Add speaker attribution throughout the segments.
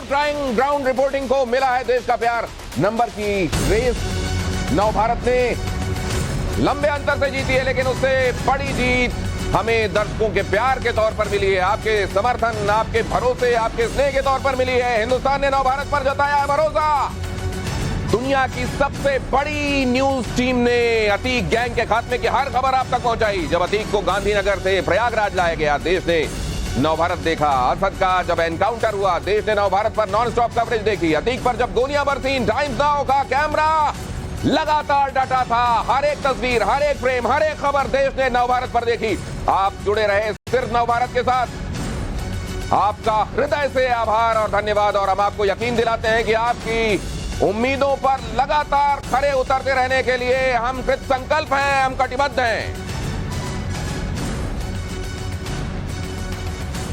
Speaker 1: Ground reporting को मिला है देश का प्यार। नंबर की रेस नव भारत ने लंबे अंतर से जीती है, लेकिन उससे बड़ी जीत हमें दर्शकों के प्यार के तौर पर मिली है, आपके समर्थन, आपके भरोसे, आपके स्नेह के तौर पर मिली है। हिंदुस्तान ने नव भारत पर जताया है भरोसा। दुनिया की सबसे बड़ी न्यूज टीम ने अतीक गैंग के खात्मे की हर खबर आप तक पहुंचाई। जब अतीक को गांधीनगर से प्रयागराज लाया गया, देश ने नव भारत देखा। असद का जब एनकाउंटर हुआ, देश ने नव भारत पर नॉन स्टॉप कवरेज देखी। अतीक पर जब गोलियां बरसी, टाइम्स नाउ का कैमरा लगातार डटा था। हर एक तस्वीर, हर एक फ्रेम, हर एक खबर देश ने नव भारत पर देखी। आप जुड़े रहे सिर्फ नव भारत के साथ। आपका हृदय से आभार और धन्यवाद। और हम आपको यकीन दिलाते हैं कि आपकी उम्मीदों पर लगातार खरे उतरते रहने के लिए हम कृत संकल्प हैं, हम कटिबद्ध हैं।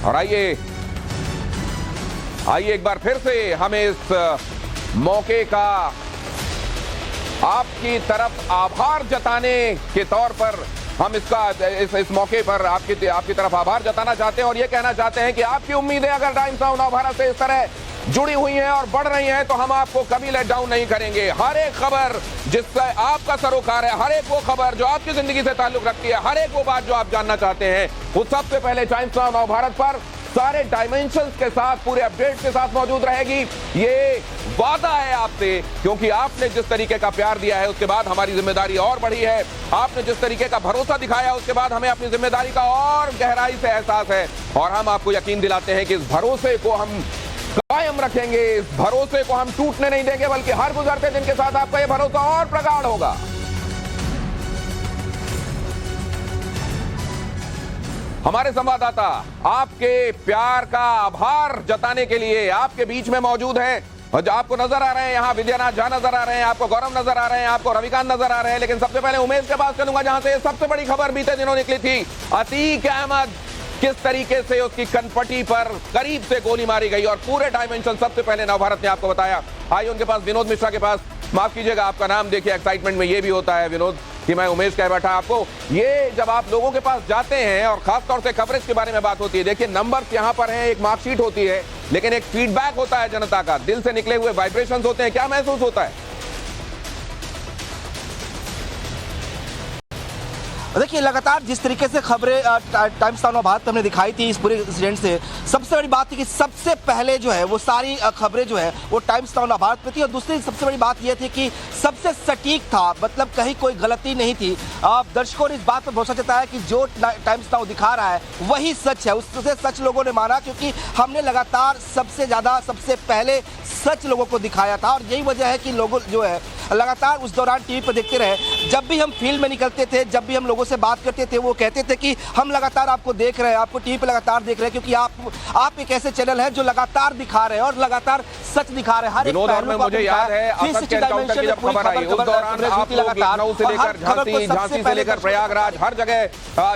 Speaker 1: और आइए एक बार फिर से हमें इस मौके का आपकी तरफ आभार जताने के तौर पर हम इस मौके पर आपकी तरफ आभार जताना चाहते हैं और ये कहना चाहते हैं कि आपकी उम्मीदें अगर टाइम्स नाउ नव भारत से इस तरह जुड़ी हुई हैं और बढ़ रही हैं तो हम आपको कभी लेट डाउन नहीं करेंगे। हर एक खबर जिससे आपका सरोकार है, हर एक वो खबर जो आपकी जिंदगी से ताल्लुक रखती है, हर एक वो बात जो आप जानना चाहते हैं, वो सबसे पहले टाइम्स नाउ नव भारत पर सारे डायमेंशंस के साथ, पूरे अपडेट्स के साथ मौजूद रहेगी। ये वादा है आपसे, क्योंकि आपने जिस तरीके का प्यार दिया है उसके बाद हमारी जिम्मेदारी और बढ़ी है। आपने जिस तरीके का भरोसा दिखाया उसके बाद हमें अपनी जिम्मेदारी का और गहराई से एहसास है। और हम आपको यकीन दिलाते हैं कि इस भरोसे को हम कायम रखेंगे, इस भरोसे को हम टूटने नहीं देंगे, बल्कि हर गुजरते दिन के साथ आपका यह भरोसा और प्रगाढ़ होगा। हमारे संवाददाता आपके प्यार का आभार जताने के लिए आपके बीच में मौजूद हैं। और आपको नजर आ रहे हैं यहाँ विद्यानाथ झा नजर आ रहे हैं, आपको गौरव नजर आ रहे हैं, आपको रविकांत नजर आ रहे हैं। लेकिन सबसे पहले उमेश के पास चलूंगा, जहां से सबसे बड़ी खबर बीते दिनों निकली थी। अतीक अहमद, किस तरीके से उसकी कनपटी पर करीब से गोली मारी गई और पूरे डायमेंशन सबसे पहले नव भारत ने आपको बताया। आइए उनके पास, विनोद मिश्रा के पास। माफ कीजिएगा, आपका नाम देखिए एक्साइटमेंट में ये भी होता है विनोद कि मैं उमेश कह बैठा। आपको ये जब आप लोगों के पास जाते हैं और खासतौर से कवरेज के बारे में बात होती है, देखिए नंबर्स यहाँ पर हैं, एक मार्कशीट होती है, लेकिन एक फीडबैक होता है जनता का, दिल से निकले हुए वाइब्रेशंस होते हैं। क्या महसूस होता है?
Speaker 2: देखिए, लगातार जिस तरीके से खबरें टाइम्स नाउ नव भारत हमने दिखाई थी इस पूरे इंसिडेंट से, सबसे बड़ी बात थी कि सबसे पहले जो है वो सारी खबरें जो है वो टाइम्स नाउ नव भारत पे थी। और दूसरी सबसे बड़ी बात ये थी कि सबसे सटीक था, मतलब कहीं कोई गलती नहीं थी। दर्शकों ने इस बात पर भरोसा जताया कि जो टाइम्स नाउ दिखा रहा है वही सच है। उससे सच लोगों ने माना, क्योंकि हमने लगातार सबसे ज़्यादा सबसे पहले सच लोगों को दिखाया था। और यही वजह है कि लोगों जो है लगातार उस दौरान टीवी पर देखते रहे। जब भी हम फील्ड में निकलते थे, जब भी हम लोगों से बात करते थे, वो कहते थे कि हम लगातार आपको देख रहे हैं, आपको टीवी पे लगातार देख रहे हैं, क्योंकि आप एक ऐसे चैनल है जो लगातार दिखा रहे हैं और लगातार सच दिखा रहे हैं। हर एक
Speaker 1: पहलू को मुझे याद है असद के एनकाउंटर की जब खबर आई, उस दौरान आप लोग लखनऊ से लेकर झांसी से लेकर प्रयागराज हर जगह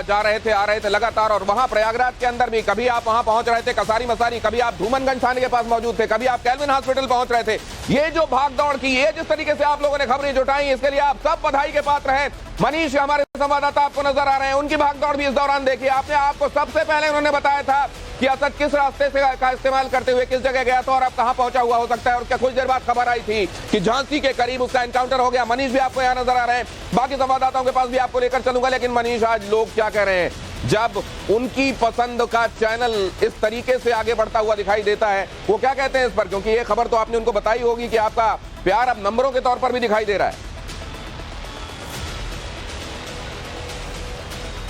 Speaker 1: जा रहे थे, आ रहे थे लगातार। और वहां प्रयागराज के अंदर भी कभी आप वहां पहुंच रहे थे कसारी मसारी, कभी आप धूमनगंज थाने के पास मौजूद थे, कभी आप कैल्विन हॉस्पिटल पहुंच रहे थे। ये जो भाग दौड़ की, ये जिस तरीके से आप लोगों ने खबरें जुटाई, इसके लिए आप सब बधाई के पात्र हैं। मनीष हमारे संवाददाता आपको नजर आ रहे हैं, उनकी भागदौड़ भी इस दौरान देखिए आपने। आपको सबसे पहले उन्होंने बताया था कि असद किस रास्ते से का इस्तेमाल करते हुए किस जगह गया था और अब कहां पहुंचा हुआ हो सकता है। और उसके कुछ देर बाद खबर आई थी कि झांसी के करीब उसका एनकाउंटर हो गया। मनीष भी आपको यहां नजर आ रहे हैं, बाकी संवाददाताओं के पास भी आपको लेकर चलूंगा। लेकिन मनीष, आज लोग क्या कह रहे हैं जब उनकी पसंद का चैनल इस तरीके से आगे बढ़ता हुआ दिखाई देता है, वो क्या कहते हैं इस पर? क्योंकि ये खबर तो आपने उनको बताई होगी कि आपका प्यार अब नंबरों के तौर पर भी दिखाई दे रहा है।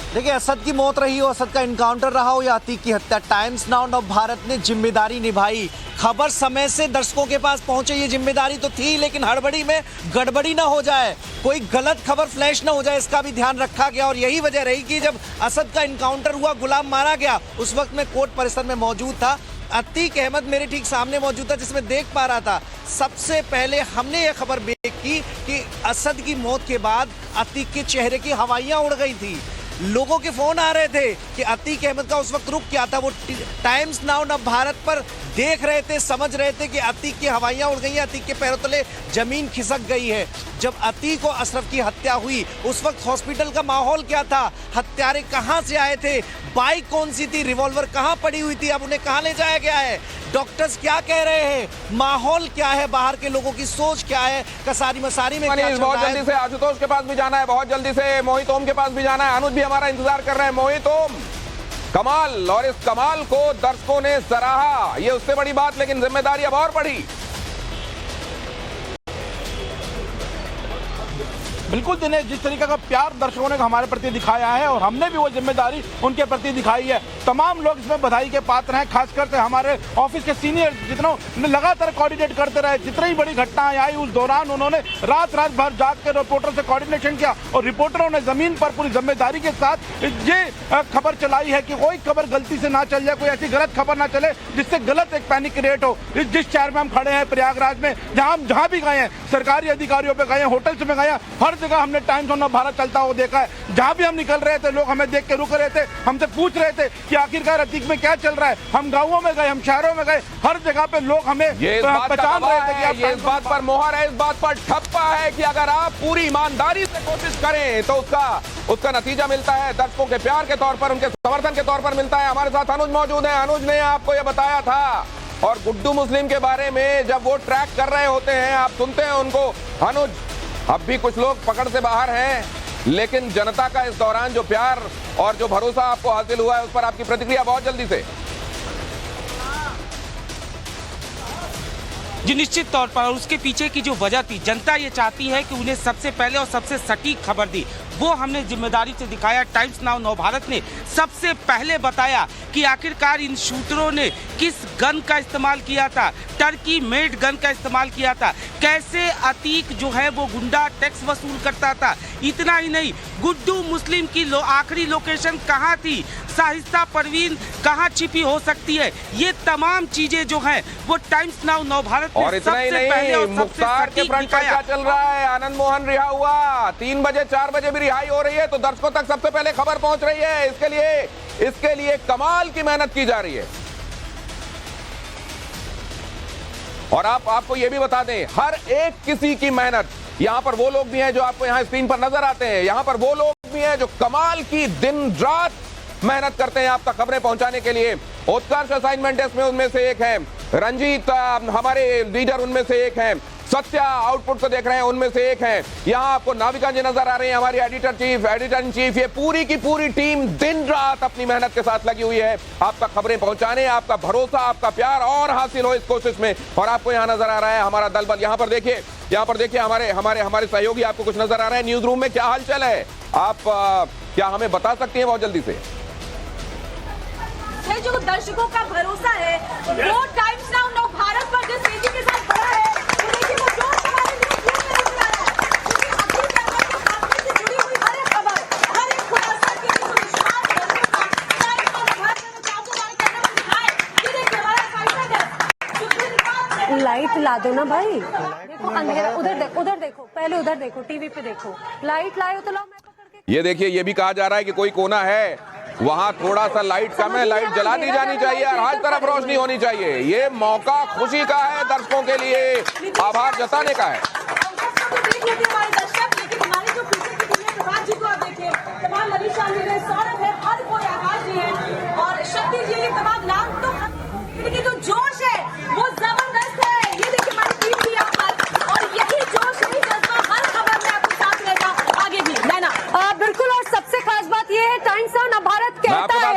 Speaker 3: देखिए, असद की मौत रही हो, असद का इनकाउंटर रहा हो या अतीक की हत्या, टाइम्स नाउ नव भारत ने जिम्मेदारी निभाई। खबर समय से दर्शकों के पास पहुंचे, ये जिम्मेदारी तो थी, लेकिन हड़बड़ी में गड़बड़ी ना हो जाए, कोई गलत खबर फ्लैश ना हो जाए, इसका भी ध्यान रखा गया। और यही वजह रही कि जब असद का इनकाउंटर हुआ, गुलाम मारा गया, उस वक्त मैं कोर्ट परिसर में मौजूद था। अतीक अहमद मेरे ठीक सामने मौजूद था, जिसमें देख पा रहा था। सबसे पहले हमने ये खबर ब्रेक की कि असद की मौत के बाद अतीक के चेहरे की हवाइयां उड़ गई थी। लोगों के फोन आ रहे थे कि अतीक अहमद का उस वक्त रुख क्या था। वो टाइम्स नाउ नव भारत पर देख रहे थे, समझ रहे थे कि अतीक की हवाइयां उड़ गई हैं, अतीक के पैरों तले जमीन खिसक गई है। जब अतीक और अशरफ की हत्या हुई उस वक्त हॉस्पिटल का माहौल क्या था, हत्यारे कहां से आए थे, बाइक कौन सी थी, रिवॉल्वर कहां पड़ी हुई थी, अब उन्हें कहां ले जाया गया है, डॉक्टर्स क्या कह रहे हैं, माहौल क्या है, बाहर के लोगों की सोच क्या है, कसारी मसारी में क्या चल
Speaker 1: बहुत
Speaker 3: रहा है।
Speaker 1: जल्दी से आशुतोष के पास भी जाना है, बहुत जल्दी से मोहित ओम के पास भी जाना है, अनुज भी हमारा इंतजार कर रहे हैं। मोहित ओम, कमाल, और इस कमाल को दर्शकों ने सराहा, ये उससे बड़ी बात, लेकिन जिम्मेदारी अब और बड़ी।
Speaker 4: बिल्कुल दिनेश, जिस तरीके का प्यार दर्शकों ने हमारे प्रति दिखाया है और हमने भी वो जिम्मेदारी उनके प्रति दिखाई है, तमाम लोग इसमें बधाई के पात्र हैं। खासकर से हमारे ऑफिस के सीनियर जितनों ने लगातार कोऑर्डिनेट करते रहे, जितनी बड़ी घटनाएं आई उस दौरान उन्होंने रात भर जाग के रिपोर्टर से कोऑर्डिनेशन किया और रिपोर्टरों ने जमीन पर पूरी जिम्मेदारी के साथ ये खबर चलाई है कि कोई खबर गलती से ना चल जाए, कोई ऐसी गलत खबर ना चले जिससे गलत एक पैनिक क्रिएट हो। जिस शहर में हम खड़े हैं प्रयागराज में, जहां भी गए हैं, सरकारी अधिकारियों पे गए, होटल्स में गए, हर जगह हमने टाइम्स ऑफ भारत चलता हुआ देखा है। जहां भी हम निकल रहे थे लोग हमें देख के रुक रहे थे, हमसे पूछ रहे थे कि आखिरकार अतीक में क्या चल रहा है। हम गांवों में गए, हम शहरों में गए, हर जगह पे लोग हमें पहचान रहे थे कि
Speaker 1: ये इस बात पर मोहर है, इस बात पर ठप्पा है कि अगर आप पूरी ईमानदारी से कोशिश करें तो उसका नतीजा मिलता है, दर्शकों के प्यार के तौर पर, उनके समर्थन के तौर पर मिलता है। हमारे साथ अनुज मौजूद है। अनुज ने आपको यह बताया था, और गुड्डू मुस्लिम के बारे में जब वो ट्रैक कर रहे होते हैं, आप सुनते हैं उनको। अनुज, अब भी कुछ लोग पकड़ से बाहर हैं, लेकिन जनता का इस दौरान जो प्यार और जो भरोसा आपको हासिल हुआ है, उस पर आपकी प्रतिक्रिया बहुत जल्दी से।
Speaker 5: जी निश्चित तौर पर उसके पीछे की जो वजह थी, जनता ये चाहती है कि उन्हें सबसे पहले और सबसे सटीक खबर दी, वो हमने जिम्मेदारी से दिखाया। टाइम्स नाउ नवभारत ने सबसे पहले बताया कि आखिरकार इन शूटरों ने किस गन का इस्तेमाल किया था, टर्की मेड गन का इस्तेमाल किया था, कैसे अतीक जो है वो गुंडा टैक्स वसूल करता था। इतना ही नहीं, गुड्डू मुस्लिम की आखिरी लोकेशन कहाँ थी, शाहिस्ता परवीन कहाँ छिपी हो सकती है, ये तमाम चीजें जो हैं वो टाइम्स नाउ नवभारत
Speaker 1: और इतना ही नहीं, मुख्तार के फ्रंट पर क्या चल रहा है। आनंद मोहन रिहा हुआ, 3 बजे 4 बजे भी रिहाई हो रही है, तो दर्शकों तक सबसे पहले खबर पहुंच रही है। इसके लिए कमाल की मेहनत की जा रही है। और आपको यह भी बता दें, हर एक किसी की मेहनत, यहां पर वो लोग भी हैं जो आपको यहां स्क्रीन पर नजर आते हैं, यहां पर वो लोग भी हैं जो कमाल की दिन रात मेहनत करते हैं आप तक खबरें पहुंचाने के लिए। उत्कर्ष असाइनमेंट डेस्क में उनमें से एक है, रंजीत हमारे लीडर उनमें से एक है, सत्या आउटपुट को देख रहे हैं उनमें से एक है, यहाँ आपको नाविका जी नजर आ रही है, हमारी एडिटर इन चीफ। ये पूरी की पूरी टीम दिन रात अपनी मेहनत के साथ लगी हुई है आप तक खबरें पहुंचाने, आपका भरोसा, आपका प्यार और हासिल हो इस कोशिश में। और आपको यहाँ नजर आ रहा है हमारा दल बल, यहाँ पर देखिए हमारे सहयोगी आपको कुछ नजर आ रहे हैं। न्यूज रूम में क्या हालचाल है, आप क्या हमें बता सकती हैं बहुत जल्दी से?
Speaker 6: जो दर्शकों का भरोसा है वो टाइम्स नाउ नवभारत पर जिस तेजी के साथ बढ़ा है, वो देखिए वो जो हमारे न्यूज़ रूम में नजर आ रहा है, क्योंकि अभी तक के मामले से जुड़ी हुई हर एक खबर, हर एक खुलासा के विश्वास टाइम्स नाउ नवभारत में चाकू मार करने में दिखाए। ये देखिए हमारा फाइटर है,
Speaker 7: लाइट ला दो ना भाई, देखो अंधेरा, उधर देखो, पहले उधर देखो, टीवी पे देखो, लाइट लाओ तो लाओ, मैं पकड़ के।
Speaker 1: ये देखिए, ये भी कहा जा रहा है कि कोई कोना है वहां थोड़ा सा लाइट कम है, लाइट जला दी जानी चाहिए और हर तरफ रोशनी होनी चाहिए। ये मौका खुशी का है, दर्शकों के लिए आभार जताने का है।
Speaker 6: हमारे दर्शक, लेकिन हमारी जो पीछे की टीम है, प्रभात जी को आप देखिए, तमाम लवी शामिल है, सौरभ है, हर कोई, आकाश जी है और शक्ति जी, ये तमाम नाम, तो लेकिन जो जोश है वो जबरदस्त है। ये देखिए हमारी टीम भी यहाँ पर, और यही जोश, यही जज्बा हर खबर में आपके साथ रहेगा आगे भी, है ना?
Speaker 7: बिल्कुल, और सबसे खास बात ये है टाइम्स नाउ नवभारत
Speaker 1: मैं आपके पास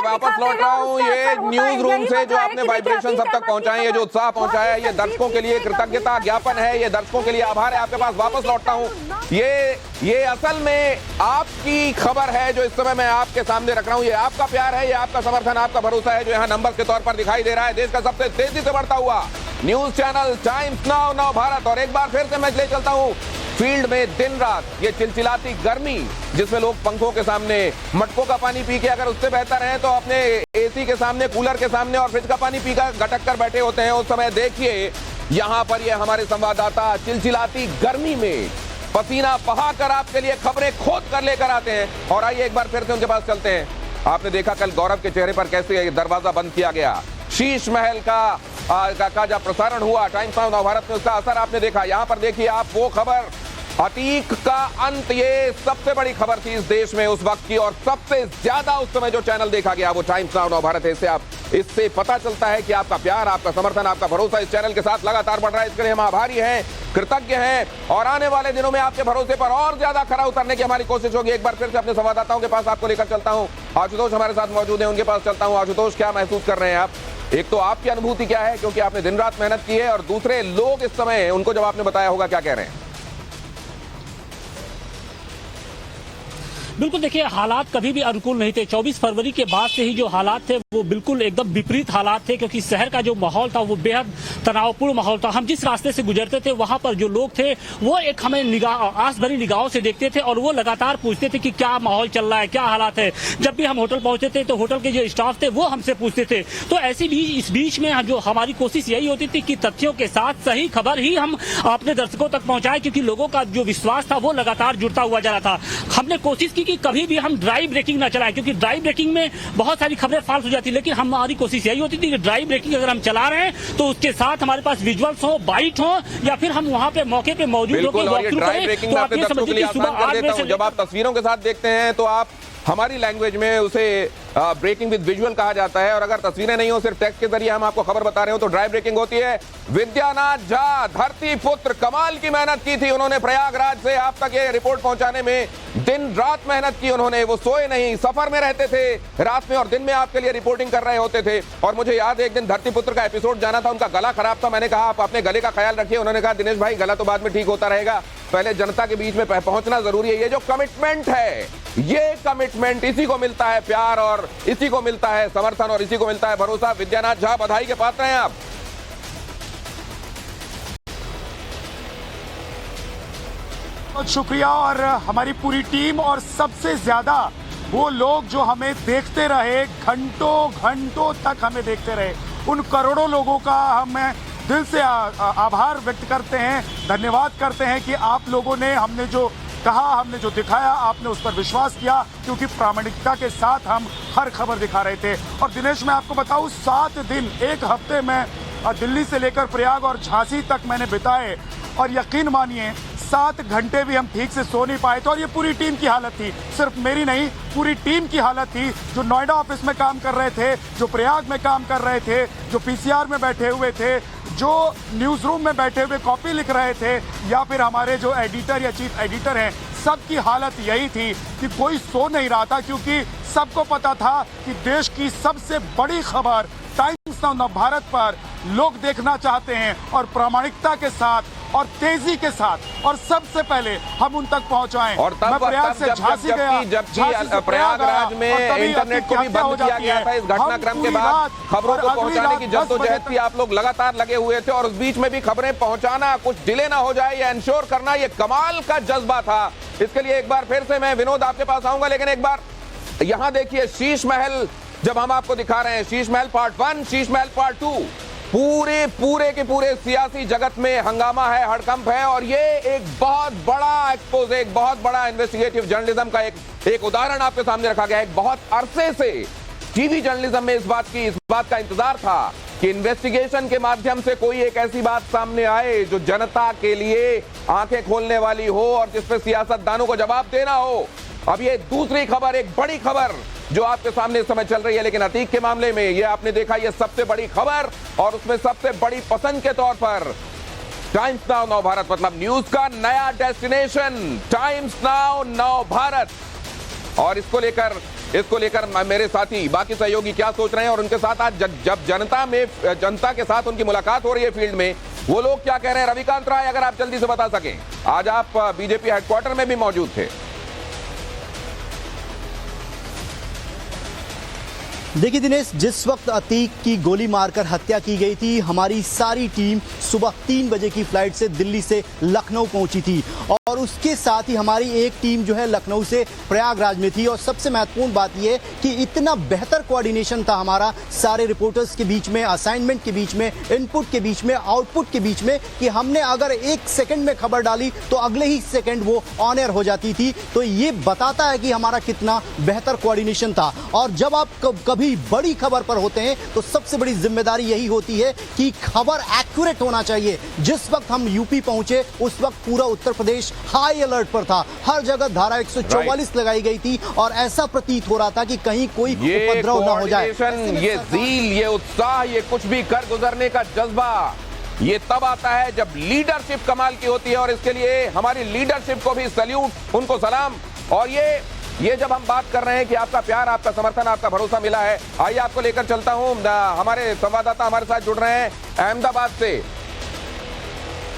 Speaker 1: वापस लौट रहा हूँ। ये न्यूज रूम से जो आपने वाइब्रेशन सब तक पहुंचाए, ये जो उत्साह पहुंचाया, ये दर्शकों के लिए कृतज्ञता ज्ञापन है, ये दर्शकों के लिए आभार है। आपके पास वापस लौटता हूँ। ये असल में आपकी खबर है जो इस समय मैं आपके सामने रख रहा हूँ। ये आपका प्यार है, ये आपका समर्थन, आपका भरोसा है जो यहाँ नंबर के तौर पर दिखाई दे रहा है। देश का सबसे तेजी से बढ़ता हुआ news channel times now Navbharat. और एक बार फिर से मैं ले चलता हूँ फील्ड में, दिन रात ये चिलचिलाती गर्मी जिसमें लोग पंखों के सामने मटकों का पानी पी के अगर उससे बेहतर है तो अपने एसी के सामने, कूलर के सामने और फ्रिज का पानी पीकर गटक कर बैठे होते हैं, उस समय देखिए यहाँ पर ये हमारे संवाददाता चिलचिलाती गर्मी में पसीना बहाकर आपके लिए खबरें खोद कर लेकर आते हैं। और आइए एक बार फिर से उनके पास चलते हैं। आपने देखा कल गौरव के चेहरे पर कैसे दरवाजा बंद किया गया, शीश महल का जब प्रसारण हुआ टाइम्स नाउ नवभारत में, उसका असर आपने देखा। यहां पर देखिए आप वो खबर, अतीक का अंत, ये सबसे बड़ी खबर थी इस देश में उस वक्त की, और सबसे ज्यादा उस समय जो चैनल देखा गया वो टाइम्स नाउ नवभारत है। इससे पता चलता है कि आपका प्यार, आपका समर्थन, आपका भरोसा इस चैनल के साथ लगातार बढ़ रहा है। इसके लिए हम आभारी हैं, कृतज्ञ हैं, और आने वाले दिनों में आपके भरोसे पर और ज्यादा खरा उतरने की हमारी कोशिश होगी। एक बार फिर से अपने संवाददाताओं के पास आपको लेकर चलता हूं। आशुतोष हमारे साथ मौजूद है, उनके पास चलता हूं। आशुतोष, क्या महसूस कर रहे हैं आप? एक तो आपकी अनुभूति क्या है, क्योंकि आपने दिन रात मेहनत की है, और दूसरे लोग इस समय, उनको जब आपने बताया होगा, क्या कह रहे हैं?
Speaker 8: बिल्कुल, देखिए हालात कभी भी अनुकूल नहीं थे। 24 फरवरी के बाद से ही जो हालात थे वो बिल्कुल एकदम विपरीत हालात थे, क्योंकि शहर का जो माहौल था वो बेहद तनावपूर्ण माहौल था। हम जिस रास्ते से गुजरते थे वहां पर जो लोग थे वो एक हमें आस भरी निगाहों से देखते थे, और वो लगातार पूछते थे कि क्या माहौल चल रहा है, क्या हालात है। जब भी हम होटल पहुंचते थे तो होटल के जो स्टाफ थे वो हमसे पूछते थे। तो इस बीच में जो हमारी कोशिश यही होती थी कि तथ्यों के साथ सही खबर ही हम अपने दर्शकों तक पहुंचाए, क्योंकि लोगों का जो विश्वास था वो लगातार जुड़ता हुआ जा रहा था। हमने कोशिश की कि कभी भी हम ड्राइव ब्रेकिंग ना चलाएं, क्योंकि ड्राइव ब्रेकिंग में बहुत सारी खबरें फाल्स हो जाती, लेकिन हमारी कोशिश यही होती थी कि ड्राइव ब्रेकिंग अगर हम चला रहे हैं तो उसके साथ हमारे पास विजुअल्स हो, बाइट हो, या फिर हम वहां पे मौके पे मौजूद होकर वॉकथ्रू करें। तो आप ये समझिए कि सुबह 8 बजे से
Speaker 1: जब आप तस्वीरों के साथ देखते हैं तो आप, हमारी लैंग्वेज में उसे ब्रेकिंग विद विजुअल कहा जाता है, और अगर तस्वीरें नहीं हो, सिर्फ टेक्स्ट के जरिए हम आपको खबर बता रहे हो तो ड्राइव ब्रेकिंग होती है। विद्यानाथ झा, धरती पुत्र, कमाल की मेहनत की थी उन्होंने। प्रयागराज से आप तक ये रिपोर्ट पहुंचाने में दिन रात मेहनत की उन्होंने। वो सोए नहीं, सफर में रहते थे रात में और दिन में आपके लिए रिपोर्टिंग कर रहे होते थे। और मुझे याद है एक दिन धरती पुत्र का एपिसोड जाना था, उनका गला खराब था। मैंने कहा आप अपने गले का ख्याल रखिए। उन्होंने कहा दिनेश भाई गला तो बाद में ठीक होता रहेगा, पहले जनता के बीच में पहुंचना जरूरी है। ये जो कमिटमेंट है, ये कमिटमेंट, इसी को मिलता है प्यार, और इसी को मिलता है समर्थन, और इसी को मिलता है भरोसा। विद्यानाथ झा, बधाई के पात्र हैं आप।
Speaker 4: बहुत शुक्रिया, और हमारी पूरी टीम, और सबसे ज्यादा वो लोग जो हमें देखते रहे, घंटों तक हमें देखते रहे, उन करोड़ों लोगों का हमें दिल से आभार व्यक्त करते हैं, धन्यवाद करते हैं कि आप लोगों ने हमने जो कहा, हमने जो दिखाया, आपने उस पर विश्वास किया, क्योंकि प्रामाणिकता के साथ हम हर खबर दिखा रहे थे। और दिनेश, मैं आपको बताऊं, 7 दिन, एक हफ्ते में दिल्ली से लेकर प्रयाग और झांसी तक मैंने बिताए, और यकीन मानिए 7 घंटे भी हम ठीक से सो नहीं पाए थे। और ये पूरी टीम की हालत थी, सिर्फ मेरी नहीं, पूरी टीम की हालत थी, जो नोएडा ऑफिस में काम कर रहे थे, जो प्रयाग में काम कर रहे थे, जो पीसीआर में बैठे हुए थे, जो न्यूज़ रूम में बैठे हुए कॉपी लिख रहे थे, या फिर हमारे जो एडिटर या चीफ एडिटर हैं, सबकी हालत यही थी कि कोई सो नहीं रहा था, क्योंकि सबको पता था कि देश की सबसे बड़ी खबर टाइम्स नाउ नवभारत पर लोग देखना चाहते हैं, और प्रामाणिकता के साथ और तेजी के साथ, और सबसे पहले हम उन तक पहुंचाएं।
Speaker 1: और तब प्रयाग से झांसी गया, जबकि प्रयागराज में इंटरनेट को भी बंद किया गया था। इस घटनाक्रम के बाद खबरों को पहुंचाने की जद्दोजहद थी, आप लोग लगातार लगे हुए थे, और उस बीच में भी खबरें पहुंचाना, कुछ डिले ना हो जाए, या इंश्योर करना, ये कमाल का जज्बा था। इसके लिए एक बार फिर से मैं विनोद आपके पास आऊंगा, लेकिन एक बार यहां देखिए शीश महल, जब हम आपको दिखा रहे हैं शीश महल पार्ट 1, शीश महल पार्ट 2, पूरे के पूरे सियासी जगत में हंगामा है, हड़कंप है, और ये एक बहुत बड़ा एक्सपोज, एक बहुत बड़ा इन्वेस्टिगेटिव जर्नलिज्म का एक उदाहरण आपके सामने रखा गया है। एक बहुत अरसे से टीवी जर्नलिज्म में इस बात का इंतजार था कि इन्वेस्टिगेशन के माध्यम से कोई एक ऐसी बात सामने आए जो जनता के लिए आंखें खोलने वाली हो, और जिसपे सियासतदानों को जवाब देना हो। अब ये दूसरी खबर, एक बड़ी खबर जो आपके सामने इस समय चल रही है, लेकिन अतीक के मामले में ये आपने देखा, ये सबसे बड़ी खबर, और उसमें सबसे बड़ी पसंद के तौर पर टाइम्स नाउ नवभारत, मतलब न्यूज का नया डेस्टिनेशन टाइम्स नाउ नवभारत। और इसको लेकर मेरे साथी, बाकी सहयोगी क्या सोच रहे हैं, और उनके साथ आज जब जनता के साथ उनकी मुलाकात हो रही है फील्ड में, वो लोग क्या कह रहे हैं। रविकांत राय, अगर आप जल्दी से बता सकें, आज आप बीजेपी हेडक्वार्टर में भी मौजूद थे।
Speaker 9: देखिए दिनेश, जिस वक्त अतीक की गोली मारकर हत्या की गई थी, हमारी सारी टीम सुबह 3 बजे की फ्लाइट से दिल्ली से लखनऊ पहुंची थी, और उसके साथ ही हमारी एक टीम जो है लखनऊ से प्रयागराज में थी। और सबसे महत्वपूर्ण बात यह कि इतना बेहतर कोऑर्डिनेशन था हमारा सारे रिपोर्टर्स के बीच में, असाइनमेंट के बीच में, इनपुट के बीच में, आउटपुट के बीच में, कि हमने अगर एक सेकंड में खबर डाली तो अगले ही सेकंड वो ऑन एयर हो जाती थी। तो ये बताता है कि हमारा कितना बेहतर कोऑर्डिनेशन था। और जब आप कभी बड़ी खबर पर होते हैं तो सबसे बड़ी जिम्मेदारी यही होती है कि खबर एक्यूरेट होना चाहिए। जिस वक्त हम यूपी पहुंचे उस वक्त पूरा उत्तर प्रदेश हाई अलर्ट पर था, हर जगह धारा 144 लगाई गई थी और ऐसा प्रतीत हो रहा था कि कहीं कोई उपद्रव ना हो जाए।
Speaker 1: ये ज़ील, ये उत्साह, ये कुछ भी कर गुजरने का जज्बा, ये तब आता है जब लीडरशिप कमाल की होती है। और इसके लिए हमारी लीडरशिप को भी सैल्यूट, उनको सलाम। और ये जब हम बात कर रहे हैं कि आपका प्यार, आपका समर्थन, आपका भरोसा मिला है, आइए आपको लेकर चलता हूं। हमारे संवाददाता हमारे साथ जुड़ रहे हैं अहमदाबाद से।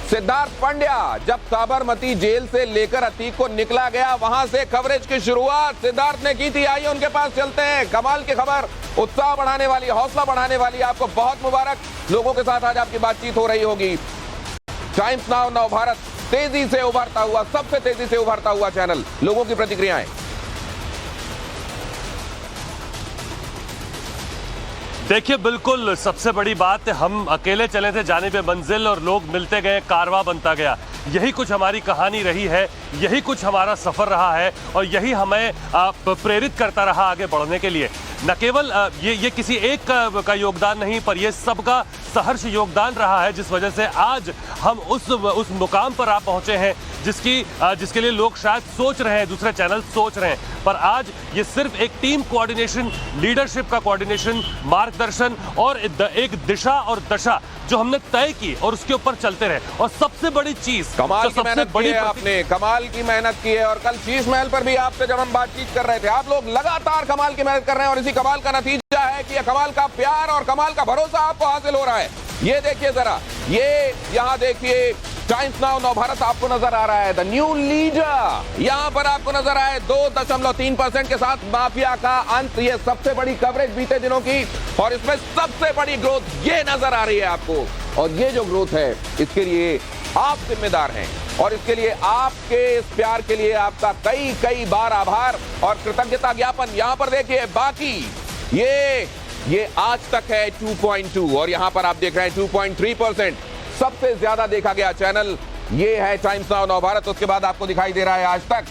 Speaker 1: सिद्धार्थ पांड्या, जब साबरमती जेल से लेकर अतीक को निकला गया, वहां से कवरेज की शुरुआत सिद्धार्थ ने की थी। आइए उनके पास चलते हैं। कमाल की खबर, उत्साह बढ़ाने वाली, हौसला बढ़ाने वाली। आपको बहुत मुबारक। लोगों के साथ आज आपकी बातचीत हो रही होगी। टाइम्स नाउ नव भारत तेजी से उभरता हुआ, सबसे तेजी से उभरता हुआ चैनल। लोगों की प्रतिक्रियाएं।
Speaker 10: देखिए, बिल्कुल सबसे बड़ी बात, हम अकेले चले थे जानिबे मंजिल और लोग मिलते गए, कारवां बनता गया। यही कुछ हमारी कहानी रही है, यही कुछ हमारा सफर रहा है और यही हमें प्रेरित करता रहा आगे बढ़ने के लिए। न केवल ये किसी एक का योगदान नहीं, पर ये सबका सहर्ष योगदान रहा है, जिस वजह से आज हम उस मुकाम पर आ पहुंचे हैं जिसके लिए लोग शायद सोच रहे हैं, दूसरे चैनल सोच रहे हैं। पर आज ये सिर्फ एक टीम कोऑर्डिनेशन, लीडरशिप का कोऑर्डिनेशन, मार्गदर्शन और एक दिशा और दशा जो हमने तय की और उसके ऊपर चलते रहे। और सबसे बड़ी चीज,
Speaker 1: कमाल की मेहनत की है आपने, कमाल की मेहनत की है। और कल शीश महल पर भी आपसे जब हम बातचीत कर रहे थे, आप लोग लगातार कमाल की मेहनत कर रहे हैं और इसी कमाल का नतीजा है कि कमाल का प्यार और कमाल का भरोसा आपको हासिल हो रहा है। ये देखिए जरा, ये यहाँ देखिए, टाइम्स नाउ नव भारत आपको नजर आ रहा है, द न्यू लीडर यहां पर आपको नजर आए 2.3% के साथ माफिया का अंत। ये सबसे बड़ी कवरेज बीते दिनों की और इसमें सबसे बड़ी ग्रोथ ये नजर आ रही है आपको। और ये जो ग्रोथ है, इसके लिए आप जिम्मेदार हैं और इसके लिए आपके इस प्यार के लिए आपका कई बार आभार और कृतज्ञता ज्ञापन। यहां पर देखिए, बाकी ये आज तक है 2.2 और यहां पर आप देख रहे हैं 2.3%। सबसे ज्यादा देखा गया चैनल ये है टाइम्स नाउ नव भारत। उसके बाद आपको दिखाई दे रहा है आज तक,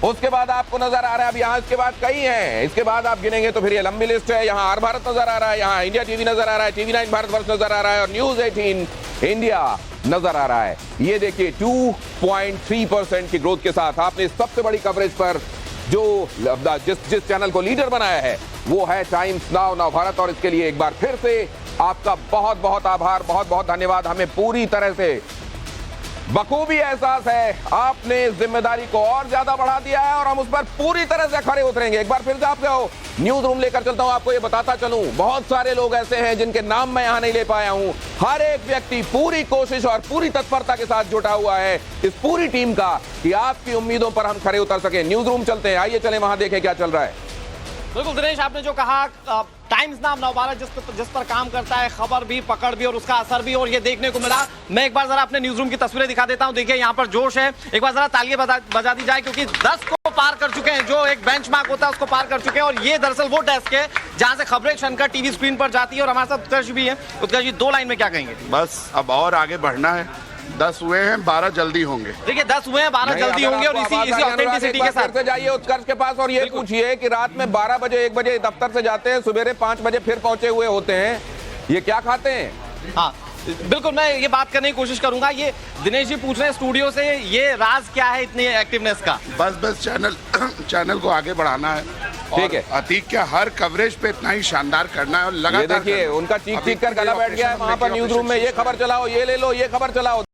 Speaker 1: उसके बाद आपको नजर आ रहा है, अब यहाँ इसके बाद कई हैं, इसके बाद आप गिनेंगे तो फिर ये लंबी लिस्ट है। यहाँ आर भारत नजर आ रहा है, यहाँ इंडिया टीवी नजर आ रहा है, TV9 भारतवर्ष नजर आ रहा है और न्यूज 18 इंडिया नजर आ रहा है। ये देखिए 2.3% की ग्रोथ के साथ आपने सबसे बड़ी कवरेज पर जो जिस चैनल को लीडर बनाया है वो है टाइम्स नाउ नव भारत। और इसके लिए एक बार फिर से आपका बहुत बहुत आभार, बहुत बहुत धन्यवाद। हमें पूरी तरह से बखूबी एहसास है, आपने इस जिम्मेदारी को और ज्यादा बढ़ा दिया है और हम उस पर पूरी तरह से खड़े उतरेंगे। एक बार फिर से आपको न्यूज रूम लेकर चलता हूं, आपको ये बताता चलूं, बहुत सारे लोग ऐसे हैं जिनके नाम मैं यहां नहीं ले पाया हूं। हर एक व्यक्ति पूरी कोशिश और पूरी तत्परता के साथ जुटा हुआ है इस पूरी टीम का कि आपकी उम्मीदों पर हम खड़े उतर सके। न्यूज रूम चलते हैं, आइए चले वहां देखें क्या चल रहा है।
Speaker 3: बिल्कुल दिनेश, आपने जो कहा, टाइम्स नाउ नव भारत जिस पर काम करता है, खबर भी, पकड़ भी और उसका असर भी, और ये देखने को मिला। मैं एक बार जरा अपने न्यूज रूम की तस्वीरें दिखा देता हूं। देखिए यहाँ पर जोश है, एक बार जरा तालियां बजा दी जाए क्योंकि 10 को पार कर चुके हैं, जो एक बेंचमार्क होता है उसको पार कर चुके हैं। और ये दरअसल वो डेस्क है जहां से खबरें क्षणकर टीवी स्क्रीन पर जाती है। और हमारे साथ उत्कर्ष भी है। उत्कर्ष जी, 2 लाइन में क्या कहेंगे?
Speaker 11: बस अब और आगे बढ़ना है। 10 हुए हैं, 12 जल्दी होंगे।
Speaker 3: देखिए 10 हुए हैं, 12 जल्दी होंगे और इसी ऑथेंटिसिटी के साथ
Speaker 1: जाइए उत्कर्ष के पास और ये पूछिए कि रात में 12 बजे 1 बजे दफ्तर से जाते हैं, सवेरे 5 बजे फिर पहुंचे हुए होते हैं, ये क्या खाते हैं?
Speaker 3: हाँ बिल्कुल, मैं ये बात करने की कोशिश करूंगा। ये दिनेश जी पूछ रहे हैं स्टूडियो से, ये राज क्या है इतनी एक्टिवनेस का?
Speaker 11: बस चैनल को आगे बढ़ाना है। ठीक है, अतीक के हर कवरेज पे इतना ही शानदार करना है और लगातार।
Speaker 1: देखिए उनका चीख कर गला बैठ गया है वहां पर न्यूज रूम में, ये खबर चलाओ, ये ले लो, ये खबर चलाओ।